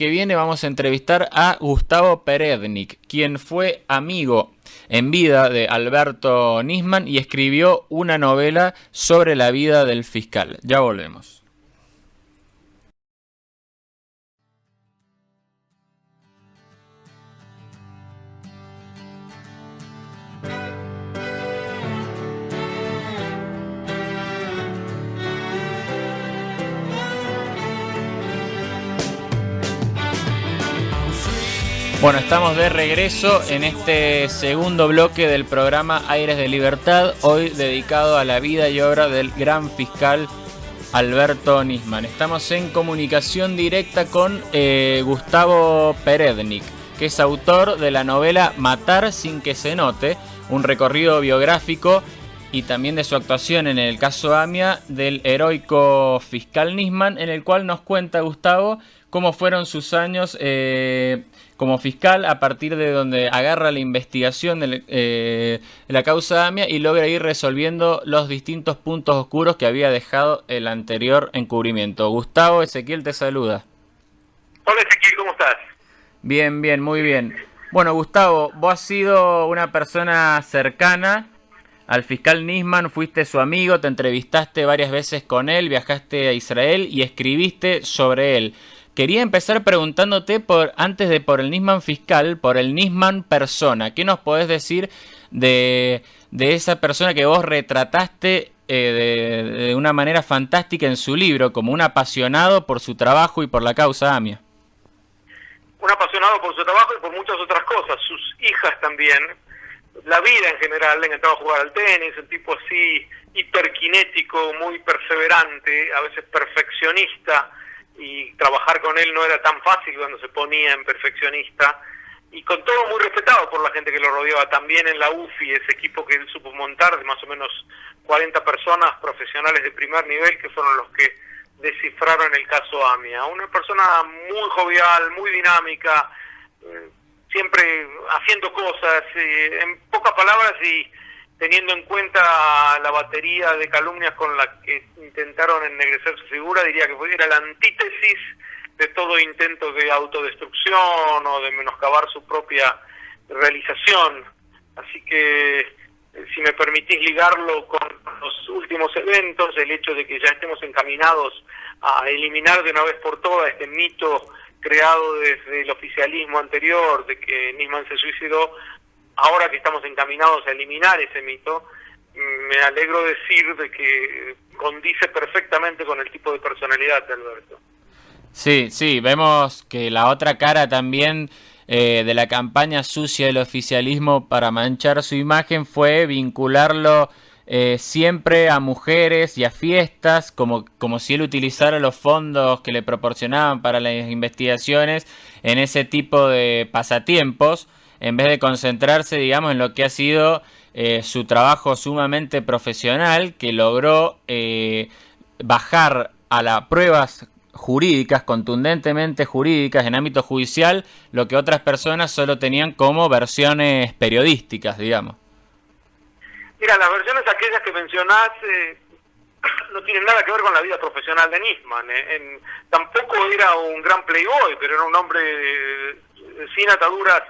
Que viene vamos a entrevistar a Gustavo Perednik, quien fue amigo en vida de Alberto Nisman y escribió una novela sobre la vida del fiscal. Ya volvemos. Bueno, estamos de regreso en este segundo bloque del programa Aires de Libertad, hoy dedicado a la vida y obra del gran fiscal Alberto Nisman. Estamos en comunicación directa con Gustavo Perednik, que es autor de la novela Matar sin que se note, un recorrido biográfico y también de su actuación en el caso AMIA del heroico fiscal Nisman, en el cual nos cuenta Gustavo cómo fueron sus años como fiscal a partir de donde agarra la investigación de la causa AMIA y logra ir resolviendo los distintos puntos oscuros que había dejado el anterior encubrimiento. Gustavo, Ezequiel te saluda. Hola Ezequiel, ¿cómo estás? Bien, bien, muy bien. Bueno, Gustavo, vos has sido una persona cercana al fiscal Nisman, fuiste su amigo, te entrevistaste varias veces con él, viajaste a Israel y escribiste sobre él. Quería empezar preguntándote antes de por el Nisman fiscal, por el Nisman persona. ¿Qué nos podés decir de esa persona que vos retrataste de una manera fantástica en su libro, como un apasionado por su trabajo y por la causa AMIA? Un apasionado por su trabajo y por muchas otras cosas, sus hijas también, la vida en general, le encantaba jugar al tenis, un tipo así hiperkinético, muy perseverante, a veces perfeccionista, y trabajar con él no era tan fácil cuando se ponía en perfeccionista, y con todo muy respetado por la gente que lo rodeaba, también en la UFI, ese equipo que él supo montar de más o menos 40 personas profesionales de primer nivel que fueron los que descifraron el caso AMIA. Una persona muy jovial, muy dinámica, siempre haciendo cosas, en pocas palabras y teniendo en cuenta la batería de calumnias con la que intentaron ennegrecer su figura, diría que era la antítesis de todo intento de autodestrucción o de menoscabar su propia realización. Así que, si me permitís ligarlo con los últimos eventos, el hecho de que ya estemos encaminados a eliminar de una vez por todas este mito creado desde el oficialismo anterior de que Nisman se suicidó, ahora que estamos encaminados a eliminar ese mito, me alegro decir de que condice perfectamente con el tipo de personalidad de Alberto. Sí, sí, vemos que la otra cara también de la campaña sucia del oficialismo para manchar su imagen fue vincularlo siempre a mujeres y a fiestas, como si él utilizara los fondos que le proporcionaban para las investigaciones en ese tipo de pasatiempos, en vez de concentrarse, digamos, en lo que ha sido su trabajo sumamente profesional, que logró bajar a las pruebas jurídicas, contundentemente jurídicas, en ámbito judicial, lo que otras personas solo tenían como versiones periodísticas, digamos. Mira, las versiones aquellas que mencionás no tienen nada que ver con la vida profesional de Nisman. Tampoco era un gran playboy, pero era un hombre sin ataduras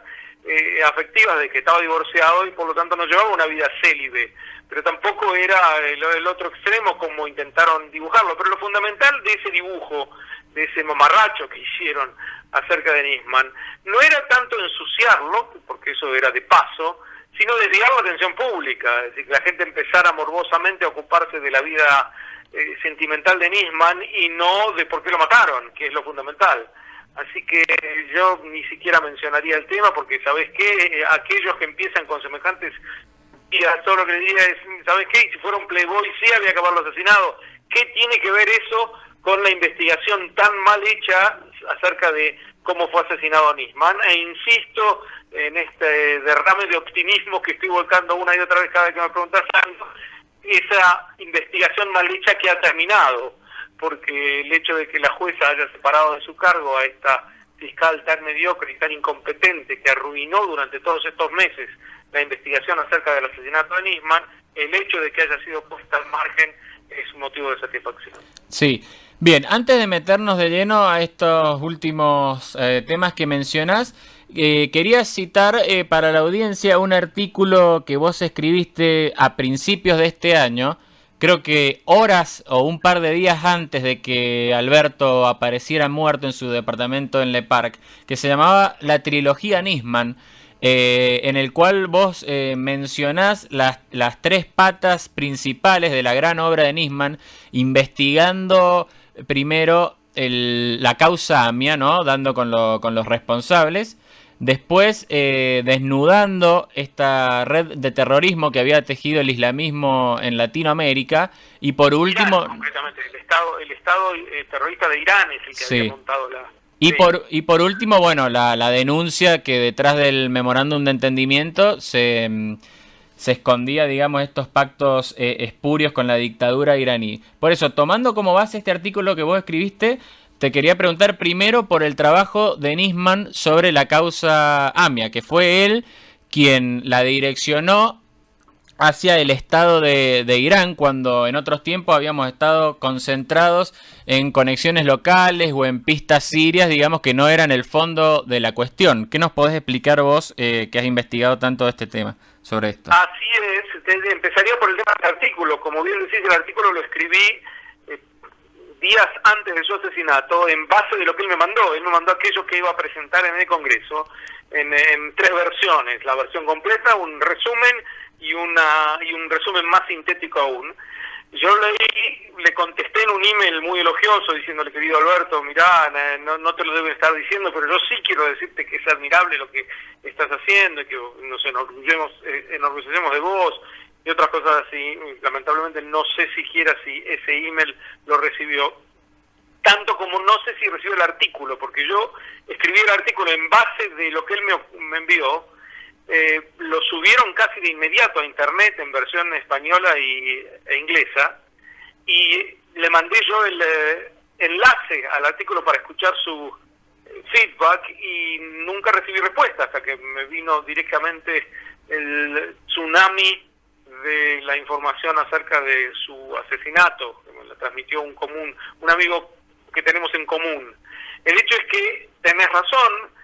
afectivas, de que estaba divorciado y por lo tanto no llevaba una vida célibe, pero tampoco era el otro extremo como intentaron dibujarlo. Pero lo fundamental de ese dibujo, de ese mamarracho que hicieron acerca de Nisman, no era tanto ensuciarlo, porque eso era de paso, sino desviar la atención pública, es decir, que la gente empezara morbosamente a ocuparse de la vida sentimental de Nisman y no de por qué lo mataron, que es lo fundamental. Así que yo ni siquiera mencionaría el tema, porque ¿sabes qué? Aquellos que empiezan con semejantes ideas, todo lo que le diría es, ¿sabes qué? Si fuera un playboy sí había que haberlo asesinado. ¿Qué tiene que ver eso con la investigación tan mal hecha acerca de cómo fue asesinado Nisman? E insisto en este derrame de optimismo que estoy volcando una y otra vez cada vez que me preguntas algo, esa investigación mal hecha que ha terminado, porque el hecho de que la jueza haya separado de su cargo a esta fiscal tan mediocre y tan incompetente que arruinó durante todos estos meses la investigación acerca del asesinato de Nisman, el hecho de que haya sido puesta al margen es un motivo de satisfacción. Sí, Bien, antes de meternos de lleno a estos últimos temas que mencionás, quería citar para la audiencia un artículo que vos escribiste a principios de este año, creo que horas o un par de días antes de que Alberto apareciera muerto en su departamento en Le Parc, que se llamaba La Trilogía Nisman, en el cual vos mencionás las tres patas principales de la gran obra de Nisman, investigando primero la causa AMIA, ¿no? Dando con los responsables. Después, desnudando esta red de terrorismo que había tejido el islamismo en Latinoamérica. Y por último... Irán, concretamente, el estado terrorista de Irán es el que había montado la... Y por último, bueno, la denuncia que detrás del memorándum de entendimiento se escondía, digamos, estos pactos espurios con la dictadura iraní. Por eso, tomando como base este artículo que vos escribiste, te quería preguntar primero por el trabajo de Nisman sobre la causa AMIA, que fue él quien la direccionó hacia el Estado de Irán, cuando en otros tiempos habíamos estado concentrados en conexiones locales o en pistas sirias, digamos, que no eran el fondo de la cuestión. ¿Qué nos podés explicar vos que has investigado tanto este tema sobre esto? Así es, empezaría por el tema del artículo. Como bien decís, el artículo lo escribí días antes de su asesinato, en base de lo que él me mandó. Él me mandó aquello que iba a presentar en el Congreso, en tres versiones: la versión completa, un resumen y un resumen más sintético aún. Yo leí, le contesté en un email muy elogioso diciéndole: querido Alberto, mirá, no te lo debo estar diciendo, pero yo sí quiero decirte que es admirable lo que estás haciendo y que nos enorgullecemos de vos y otras cosas así. Lamentablemente no sé siquiera si ese email lo recibió, tanto como no sé si recibió el artículo, porque yo escribí el artículo en base de lo que él me envió. Lo subieron casi de inmediato a internet en versión española e inglesa, y le mandé yo el enlace al artículo para escuchar su feedback, y nunca recibí respuesta hasta que me vino directamente el tsunami de la información acerca de su asesinato, que me la transmitió un amigo que tenemos en común. El hecho es que tenés razón.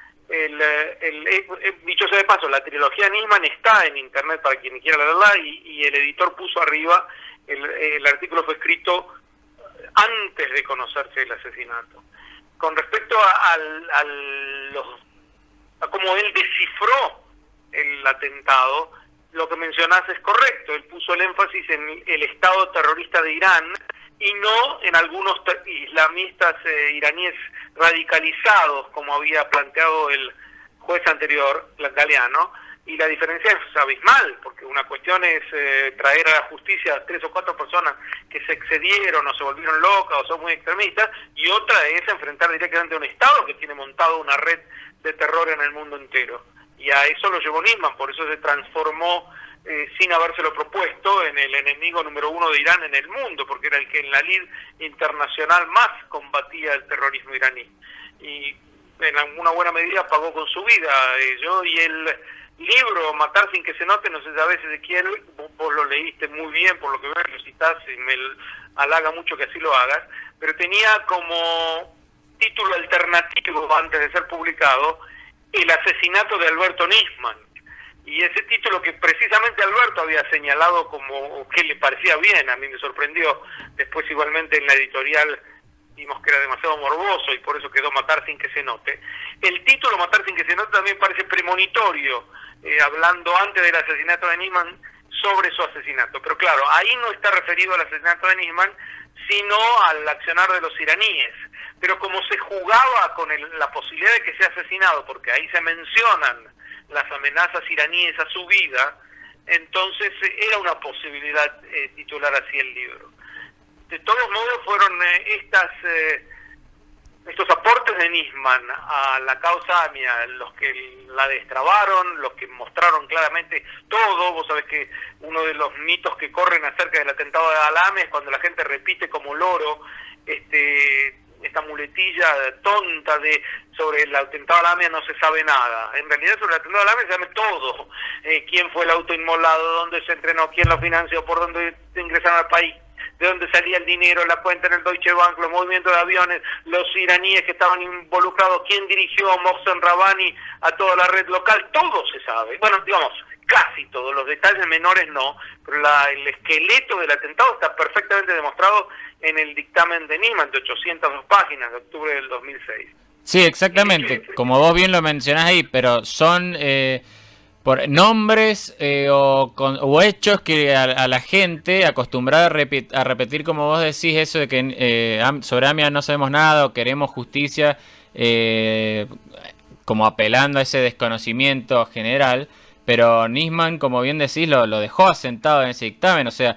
Dicho sea de paso, la trilogía Nisman está en internet para quien quiera leerla, y el editor puso arriba, el artículo fue escrito antes de conocerse el asesinato. Con respecto a cómo él descifró el atentado, lo que mencionás es correcto. Él puso el énfasis en el Estado terrorista de Irán y no en algunos islamistas iraníes radicalizados, como había planteado el juez anterior, Galeano. Y la diferencia es abismal, porque una cuestión es traer a la justicia a 3 o 4 personas que se excedieron o se volvieron locas o son muy extremistas, y otra es enfrentar directamente a un Estado que tiene montado una red de terror en el mundo entero. Y a eso lo llevó Nisman, por eso se transformó, sin habérselo propuesto, en el enemigo número 1 de Irán en el mundo, porque era el que en la lid internacional más combatía el terrorismo iraní. Y en alguna buena medida pagó con su vida. Yo y el libro Matar sin que se note, no sé si sabés, Ezequiel, vos lo leíste muy bien, por lo que veo, lo citás, y me halaga mucho que así lo hagas, pero tenía como título alternativo, antes de ser publicado, El asesinato de Alberto Nisman. Y ese título que precisamente Alberto había señalado como que le parecía bien, a mí me sorprendió. Después igualmente en la editorial vimos que era demasiado morboso y por eso quedó Matar sin que se note. El título Matar sin que se note también parece premonitorio, hablando antes del asesinato de Nisman sobre su asesinato. Pero claro, ahí no está referido al asesinato de Nisman, sino al accionar de los iraníes. Pero como se jugaba con la posibilidad de que sea asesinado, porque ahí se mencionan las amenazas iraníes a su vida, entonces era una posibilidad titular así el libro. De todos modos fueron estos aportes de Nisman a la causa AMIA los que la destrabaron, los que mostraron claramente todo. Vos sabés que uno de los mitos que corren acerca del atentado de Al-Ames es cuando la gente repite como loro esta muletilla tonta de sobre el atentado de Al-Ames no se sabe nada. En realidad sobre el atentado de Al-Ames se sabe todo. Quién fue el auto inmolado, dónde se entrenó, quién lo financió, por dónde ingresaron al país. de dónde salía el dinero, la cuenta en el Deutsche Bank, los movimientos de aviones, los iraníes que estaban involucrados, quién dirigió a Mohsen Rabbani a toda la red local, todo se sabe. Bueno, digamos, casi todos, los detalles menores no, pero el esqueleto del atentado está perfectamente demostrado en el dictamen de Nisman de 802 páginas de octubre del 2006. Sí, exactamente, como vos bien lo mencionás ahí, pero son por nombres o hechos que a la gente acostumbrada a repetir, como vos decís, eso de que sobre AMIA no sabemos nada o queremos justicia, como apelando a ese desconocimiento general, pero Nisman, como bien decís, lo dejó asentado en ese dictamen, o sea,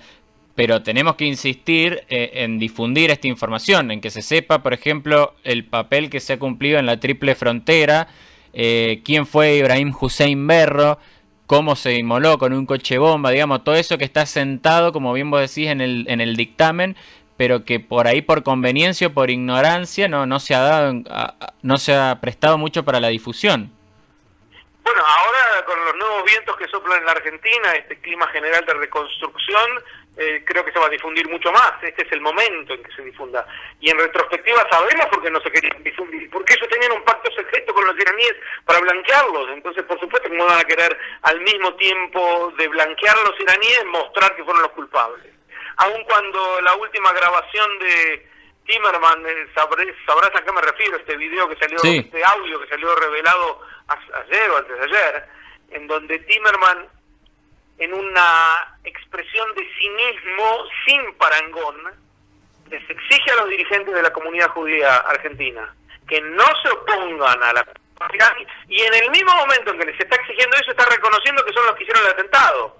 pero tenemos que insistir en difundir esta información, en que se sepa, por ejemplo, el papel que se ha cumplido en la Triple Frontera, quién fue Ibrahim Hussein Berro, cómo se inmoló con un coche bomba, digamos, todo eso que está sentado, como bien vos decís, en el dictamen, pero que por ahí, por conveniencia o por ignorancia, no se ha dado, no se ha prestado mucho para la difusión. Bueno, ahora con los nuevos vientos que soplan en la Argentina, este clima general de reconstrucción, creo que se va a difundir mucho más. Este es el momento en que se difunda. Y en retrospectiva sabemos por qué no se querían difundir, porque ellos tenían un pacto secreto con los iraníes para blanquearlos. Entonces, por supuesto, que no van a querer al mismo tiempo de blanquear a los iraníes, mostrar que fueron los culpables. Aun cuando la última grabación de Timmerman, sabrás a qué me refiero, este video que salió, sí, este audio que salió revelado ayer o antes de ayer, en donde Timmerman, en una expresión de cinismo sin parangón, les exige a los dirigentes de la comunidad judía argentina que no se opongan a la comunidad, y en el mismo momento en que les está exigiendo eso, está reconociendo que son los que hicieron el atentado.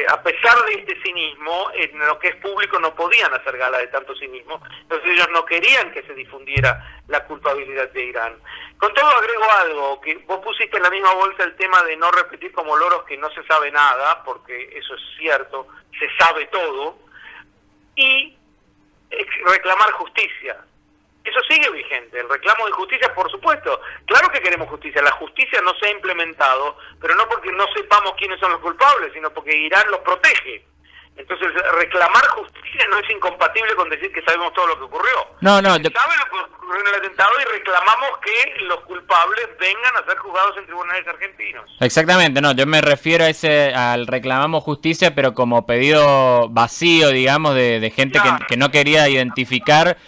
A pesar de este cinismo, en lo que es público no podían hacer gala de tanto cinismo, entonces ellos no querían que se difundiera la culpabilidad de Irán. Con todo agrego algo, que vos pusiste en la misma bolsa el tema de no repetir como loros que no se sabe nada, porque eso es cierto, se sabe todo, y reclamar justicia. Eso sigue vigente, el reclamo de justicia, por supuesto. Claro que queremos justicia, la justicia no se ha implementado, pero no porque no sepamos quiénes son los culpables, sino porque Irán los protege. Entonces, reclamar justicia no es incompatible con decir que sabemos todo lo que ocurrió. No, sabe lo que ocurrió en el atentado y reclamamos que los culpables vengan a ser juzgados en tribunales argentinos. Exactamente, no, yo me refiero a al reclamamos justicia, pero como pedido vacío, digamos, de gente, claro, que no quería identificar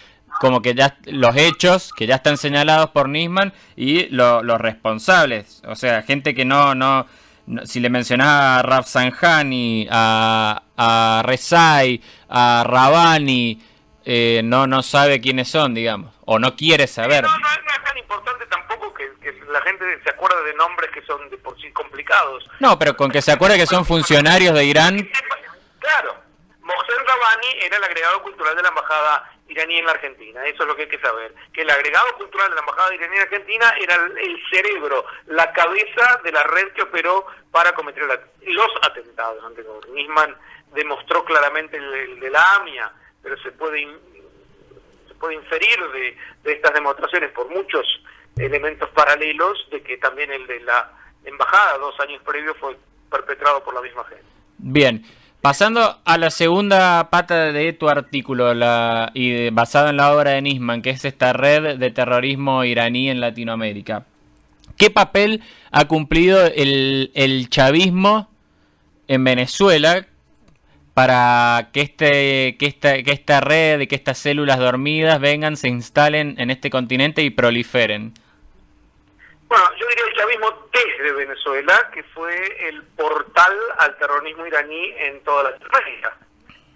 como que ya los hechos que ya están señalados por Nisman y los responsables, o sea, gente que no si le mencionaba a Rafsanjani, a Rezai, a Rabbani, no sabe quiénes son, digamos, o no quiere saber. No es tan importante tampoco que la gente se acuerde de nombres que son de por sí complicados. No, pero con que se acuerde que son funcionarios de Irán. Claro, Mohsen Rabbani era el agregado cultural de la embajada iraní en la Argentina, eso es lo que hay que saber, que el agregado cultural de la embajada iraní en Argentina era el cerebro, la cabeza de la red que operó para cometer los atentados. Nisman demostró claramente el de la AMIA, pero se puede inferir de estas demostraciones por muchos elementos paralelos de que también el de la embajada 2 años previos fue perpetrado por la misma gente. Bien. Pasando a la segunda pata de tu artículo, basado en la obra de Nisman, que es esta red de terrorismo iraní en Latinoamérica. ¿Qué papel ha cumplido el chavismo en Venezuela para que esta red, que estas células dormidas vengan, se instalen en este continente y proliferen? Bueno, yo diría el chavismo desde Venezuela, que fue el portal al terrorismo iraní en toda Latinoamérica.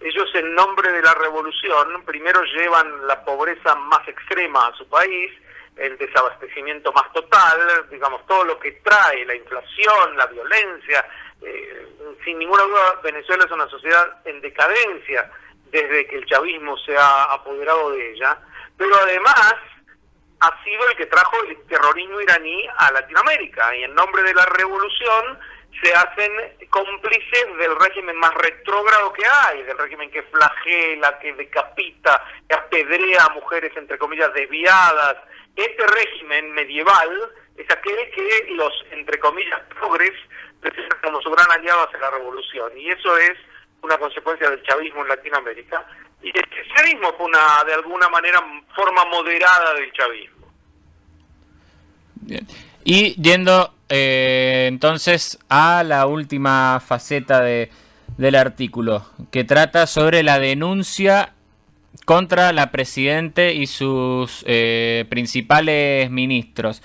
Ellos, en nombre de la revolución, primero llevan la pobreza más extrema a su país, el desabastecimiento más total, digamos, todo lo que trae la inflación, la violencia. Sin ninguna duda, Venezuela es una sociedad en decadencia desde que el chavismo se ha apoderado de ella, pero además ha sido el que trajo el terrorismo iraní a Latinoamérica, y en nombre de la revolución se hacen cómplices del régimen más retrógrado que hay, del régimen que flagela, que decapita, que apedrea a mujeres, entre comillas, desviadas. Este régimen medieval es aquel que los, entre comillas, progres presentan como su gran aliado hacia la revolución, y eso es una consecuencia del chavismo en Latinoamérica. Y el kirchnerismo fue de alguna manera, forma moderada del chavismo. Bien. Y yendo entonces a la última faceta del artículo, que trata sobre la denuncia contra la Presidente y sus principales ministros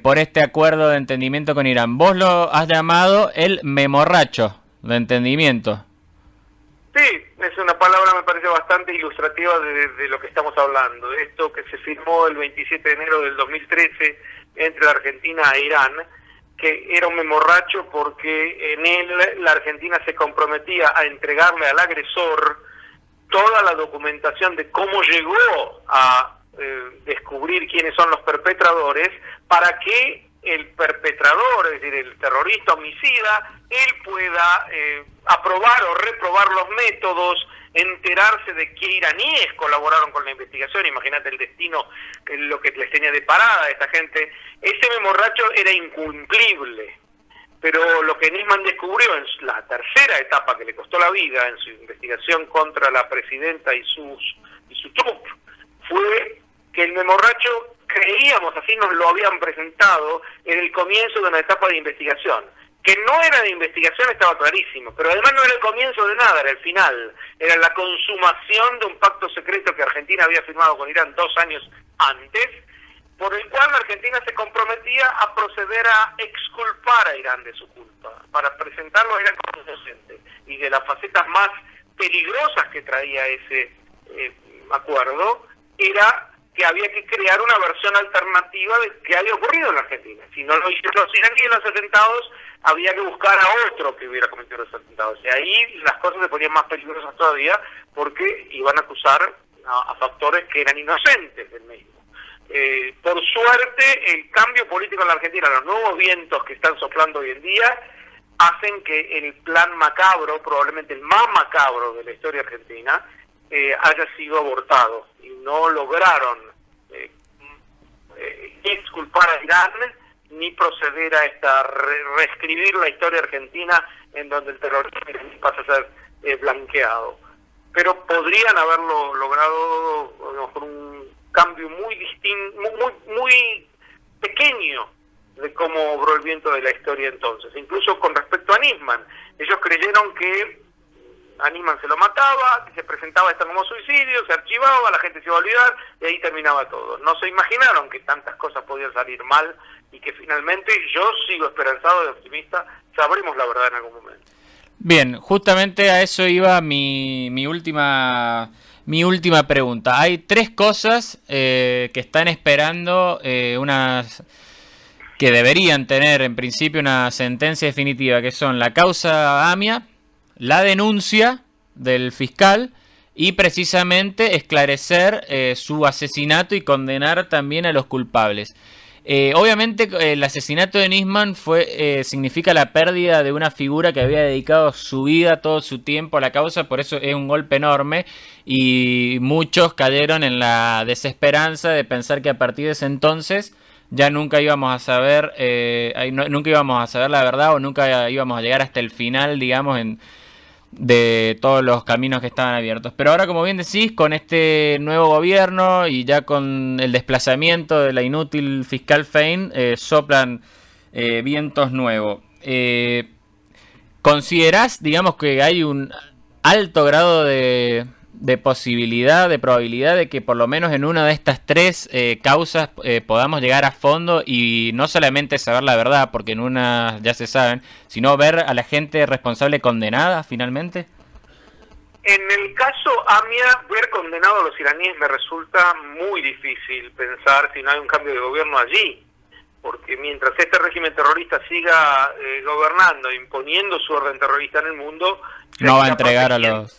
por este acuerdo de entendimiento con Irán. Vos lo has llamado el memorracho de entendimiento. Sí, es una palabra, me parece, bastante ilustrativa de lo que estamos hablando, de esto que se firmó el 27 de enero del 2013 entre la Argentina e Irán, que era un memorracho porque en él la Argentina se comprometía a entregarle al agresor toda la documentación de cómo llegó a descubrir quiénes son los perpetradores, para que el perpetrador, es decir, el terrorista homicida, él pueda aprobar o reprobar los métodos, enterarse de qué iraníes colaboraron con la investigación. Imagínate el destino, lo que les tenía de parada a esta gente. Ese memorracho era incumplible, pero lo que Nisman descubrió en la tercera etapa, que le costó la vida en su investigación contra la presidenta y su trupe, fue que el memorracho, creíamos, así nos lo habían presentado, en el comienzo de una etapa de investigación. Que no era de investigación estaba clarísimo, pero además no era el comienzo de nada, era el final. Era la consumación de un pacto secreto que Argentina había firmado con Irán 2 años antes, por el cual la Argentina se comprometía a proceder a exculpar a Irán de su culpa, para presentarlo a Irán como inocente. Y de las facetas más peligrosas que traía ese acuerdo era que había que crear una versión alternativa de qué había ocurrido en la Argentina. Si no lo hicieron los iraníes los atentados, había que buscar a otro que hubiera cometido los atentados. Y ahí las cosas se ponían más peligrosas todavía, porque iban a acusar a factores que eran inocentes del mismo. Por suerte, el cambio político en la Argentina, los nuevos vientos que están soplando hoy en día, hacen que el plan macabro, probablemente el más macabro de la historia argentina, haya sido abortado, y no lograron exculpar a Irán ni proceder a reescribir la historia argentina, en donde el terrorismo pasa a ser blanqueado. Pero podrían haberlo logrado con un cambio muy distinto, muy pequeño de cómo obró el viento de la historia entonces. Incluso con respecto a Nisman, ellos creyeron que a Nisman se lo mataba, que se presentaba esto como suicidio, se archivaba, la gente se iba a olvidar y ahí terminaba todo. No se imaginaron que tantas cosas podían salir mal y que finalmente, yo sigo esperanzado y optimista, sabremos la verdad en algún momento. Bien, justamente a eso iba mi última pregunta. Hay 3 cosas que están esperando que deberían tener en principio una sentencia definitiva, que son la causa AMIA, la denuncia del fiscal y precisamente esclarecer su asesinato y condenar también a los culpables. Obviamente el asesinato de Nisman significa la pérdida de una figura que había dedicado su vida, todo su tiempo a la causa, por eso es un golpe enorme y muchos cayeron en la desesperanza de pensar que a partir de ese entonces ya nunca íbamos a saber la verdad, o nunca íbamos a llegar hasta el final, digamos, de todos los caminos que estaban abiertos. Pero ahora, como bien decís, con este nuevo gobierno y ya con el desplazamiento de la inútil fiscal Fein, soplan vientos nuevos. ¿Considerás, digamos, que hay un alto grado de posibilidad, de probabilidad de que por lo menos en una de estas 3 causas podamos llegar a fondo y no solamente saber la verdad, porque en una ya se saben, sino ver a la gente responsable condenada finalmente? En el caso AMIA, ver condenado a los iraníes me resulta muy difícil pensar si no hay un cambio de gobierno allí, porque mientras este régimen terrorista siga gobernando, imponiendo su orden terrorista en el mundo, no va a entregar a los...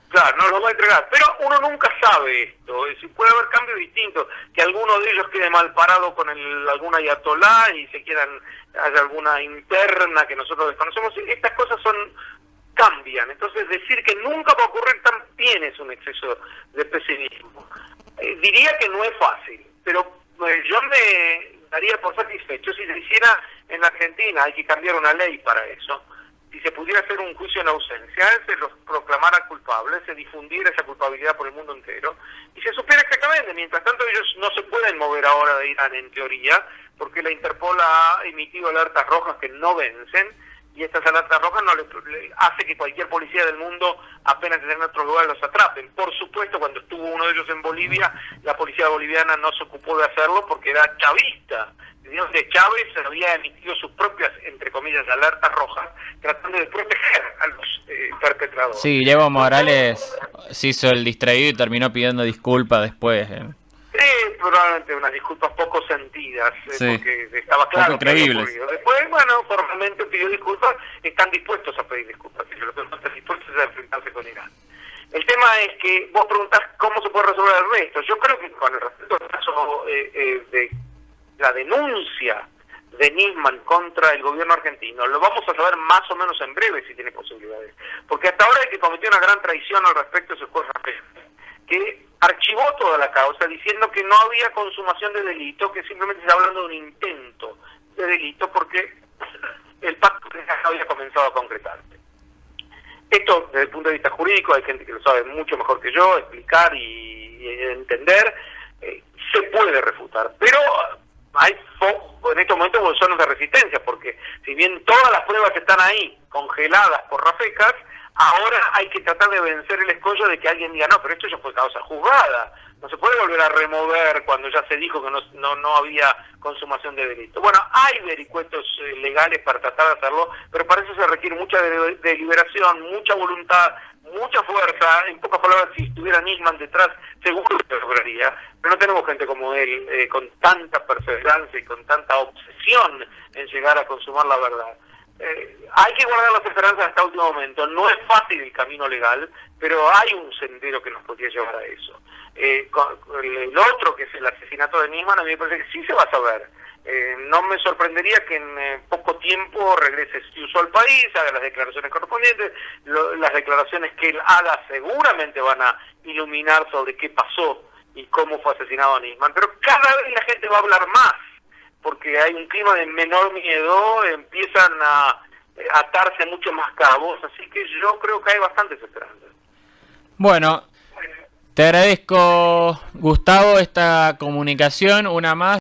Claro, no los va a entregar, pero uno nunca sabe esto, es decir, puede haber cambios distintos, que alguno de ellos quede mal parado con algún ayatolá y haya alguna interna que nosotros desconocemos. Estas cosas cambian, entonces decir que nunca va a ocurrir también es un exceso de pesimismo. Diría que no es fácil, pero yo me daría por satisfecho si se hiciera en la Argentina. Hay que cambiar una ley para eso, si se pudiera hacer un juicio en ausencia, se los proclamara culpables, se difundiera esa culpabilidad por el mundo entero, y se supiera exactamente. Mientras tanto, ellos no se pueden mover ahora de Irán, en teoría, porque la Interpol ha emitido alertas rojas que no vencen, y estas alertas rojas no le hace que cualquier policía del mundo, apenas estén en otro lugar, los atrapen. Por supuesto, cuando estuvo uno de ellos en Bolivia, la policía boliviana no se ocupó de hacerlo porque era chavista. De Chávez había emitido sus propias, entre comillas, alertas rojas, tratando de proteger a los perpetradores. Sí, Evo Morales se hizo el distraído y terminó pidiendo disculpas después. Probablemente unas disculpas poco sentidas, sí, porque estaba claro que había ocurrido. Después, bueno, formalmente pidió disculpas, están dispuestos a pedir disculpas, y lo que no están dispuestos a enfrentarse con Irán. El tema es que vos preguntás cómo se puede resolver el resto. Yo creo que con el respecto al caso de la denuncia de Nisman contra el gobierno argentino, lo vamos a saber más o menos en breve si tiene posibilidades. Porque hasta ahora el que cometió una gran traición al respecto se fue Rafael, que archivó toda la causa diciendo que no había consumación de delito, que simplemente se está hablando de un intento de delito porque el pacto no había comenzado a concretarse. Esto, desde el punto de vista jurídico, hay gente que lo sabe mucho mejor que yo, explicar y entender, se puede refutar, pero hay en estos momentos zonas de resistencia, porque si bien todas las pruebas están ahí, congeladas por Rafecas, ahora hay que tratar de vencer el escollo de que alguien diga, no, pero esto ya fue causa juzgada, no se puede volver a remover cuando ya se dijo que no había consumación de delito. Bueno, hay vericuetos legales para tratar de hacerlo, pero para eso se requiere mucha deliberación, mucha voluntad, mucha fuerza. En pocas palabras, si estuviera Nisman detrás, seguro que lo lograría, pero no tenemos gente como él, con tanta perseverancia y con tanta obsesión en llegar a consumar la verdad. Hay que guardar las esperanzas hasta el último momento. No es fácil el camino legal, pero hay un sendero que nos podría llevar a eso. El otro, que es el asesinato de Nisman, a mí me parece que sí se va a saber. No me sorprendería que en poco tiempo regrese Sciuso al país, haga las declaraciones correspondientes. Las declaraciones que él haga seguramente van a iluminar sobre qué pasó y cómo fue asesinado Nisman. Pero cada vez la gente va a hablar más, porque hay un clima de menor miedo, empiezan a atarse mucho más cabos, así que yo creo que hay bastantes esperanzas. Bueno, te agradezco, Gustavo, esta comunicación, una más.